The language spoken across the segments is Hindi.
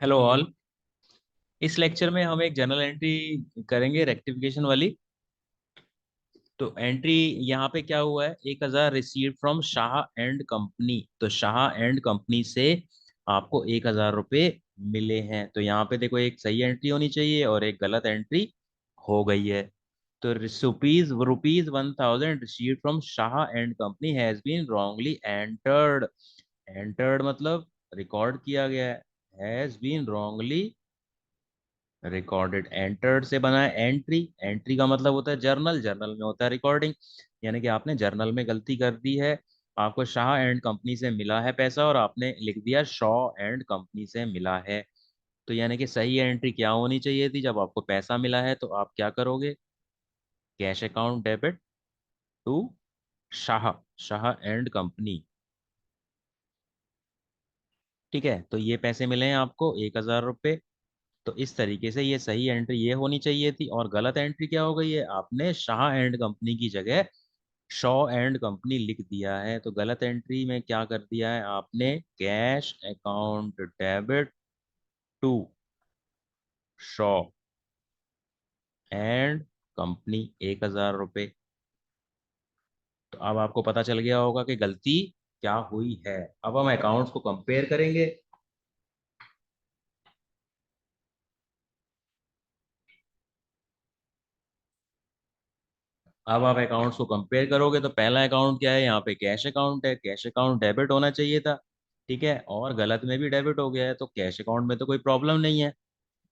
Hello all. इस लेक्चर में हम एक जर्नल एंट्री करेंगे रेक्टिफिकेशन वाली। तो एंट्री यहाँ पे क्या हुआ है, 1,000 receive from Shah and company. तो शाह एंड कंपनी से आपको 1,000 रुपये मिले हैं। तो यहाँ पे देखो, एक सही एंट्री होनी चाहिए और एक गलत एंट्री हो गई है। तो rupees rupees 1,000 receive from Shah and company has been wrongly entered. Entered मतलब रिकॉर्ड किया गया है। Has been wrongly recorded. Entered से बना है एंट्री। एंट्री का मतलब होता है जर्नल, जर्नल में होता है रिकॉर्डिंग। यानी कि आपने जर्नल में गलती कर दी है। आपको शाह एंड कंपनी से मिला है पैसा और आपने लिख दिया शॉ एंड कंपनी से मिला है। तो यानी कि सही एंट्री क्या होनी चाहिए थी, जब आपको पैसा मिला है तो आप क्या करोगे, cash account debit to Shah, Shah and company. ठीक है, तो ये पैसे मिले हैं आपको 1,000 रुपये। तो इस तरीके से ये सही एंट्री ये होनी चाहिए थी। और गलत एंट्री क्या हो गई है, आपने शाह एंड कंपनी की जगह शॉ एंड कंपनी लिख दिया है। तो गलत एंट्री में क्या कर दिया है आपने, cash account debit to Shaw and company 1,000 रुपये। तो अब आपको पता चल गया होगा कि गलती क्या हुई है। अब हम अकाउंट्स को कंपेयर करेंगे। अब आप अकाउंट्स को कंपेयर करोगे तो पहला अकाउंट क्या है, यहाँ पे कैश अकाउंट है। कैश अकाउंट डेबिट होना चाहिए था। ठीक है, और गलत में भी डेबिट हो गया है, तो कैश अकाउंट में तो कोई प्रॉब्लम नहीं है,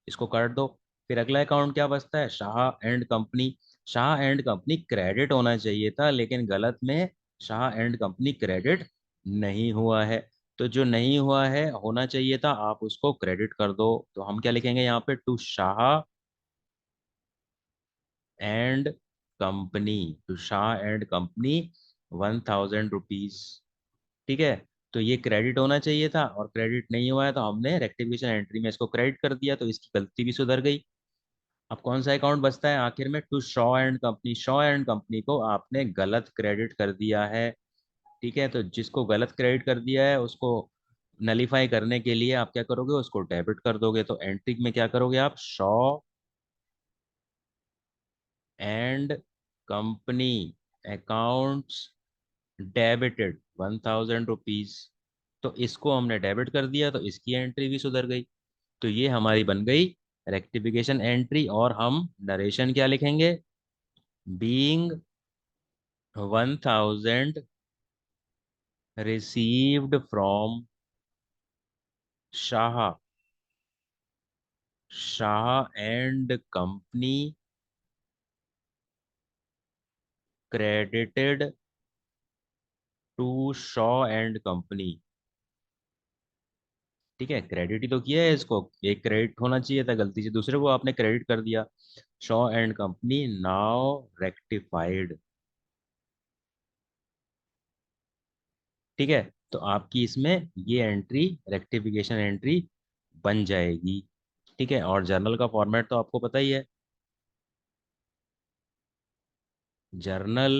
इसको काट दो। फिर अगला अकाउंट क्या बचता है, Shah and company. Shah and company credit होना चाहिए था, लेकिन गलत में शाह एंड कंपनी क्रेडिट नहीं हुआ है। तो जो नहीं हुआ है होना चाहिए था, आप उसको क्रेडिट कर दो। तो हम क्या लिखेंगे यहाँ पे, to Shah and company. To Shah and company 1,000 rupees. ठीक है, तो ये क्रेडिट होना चाहिए था और क्रेडिट नहीं हुआ है, तो हमने रेक्टिफिकेशन एंट्री में इसको क्रेडिट कर दिया, तो इसकी गलती भी सुधर गई। अब कौन सा अकाउंट बचता है आखिर में, to Shaw and company. Shaw and company को आपने गलत क्रेडिट कर दिया है। ठीक है, तो जिसको गलत क्रेडिट कर दिया है उसको नलीफाई करने के लिए आप क्या करोगे, उसको डेबिट कर दोगे। तो एंट्री में क्या करोगे आप, Shaw and company accounts debited 1,000 rupees. तो इसको हमने डेबिट कर दिया, तो इसकी एंट्री भी सुधर गई। तो ये हमारी बन गई रेक्टिफिकेशन एंट्री। और हम नरेशन क्या लिखेंगे, being 1,000 received from Shah, Shah and company credited to Shaw and company. ठीक है, क्रेडिट ही तो किया है इसको, एक क्रेडिट होना चाहिए था, गलती से दूसरे को आपने क्रेडिट कर दिया। Shaw and company now rectified. ठीक है, तो आपकी इसमें ये एंट्री रेक्टिफिकेशन एंट्री बन जाएगी। ठीक है, और जर्नल का फॉर्मेट तो आपको पता ही है। Journal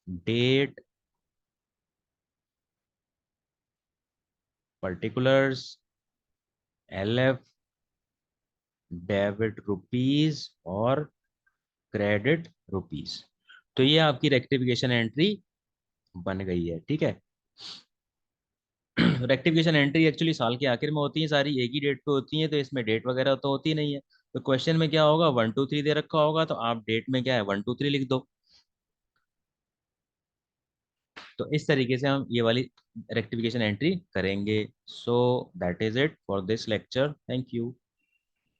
date particulars LF debit rupees और क्रेडिट रुपीज। तो ये आपकी रेक्टिफिकेशन एंट्री बन गई है। ठीक है, रेक्टिफिकेशन एंट्री एक्चुअली साल के आखिर में होती है, सारी एक ही डेट पे होती हैं, तो इसमें डेट वगैरह तो होती नहीं है। तो क्वेश्चन में क्या होगा, 1 2 3 दे रखा होगा, तो आप डेट में क्या है 1 2 3 लिख दो। तो इस तरीके से हम ये वाली रेक्टिफिकेशन एंट्री करेंगे। So that is it for this lecture, thank you.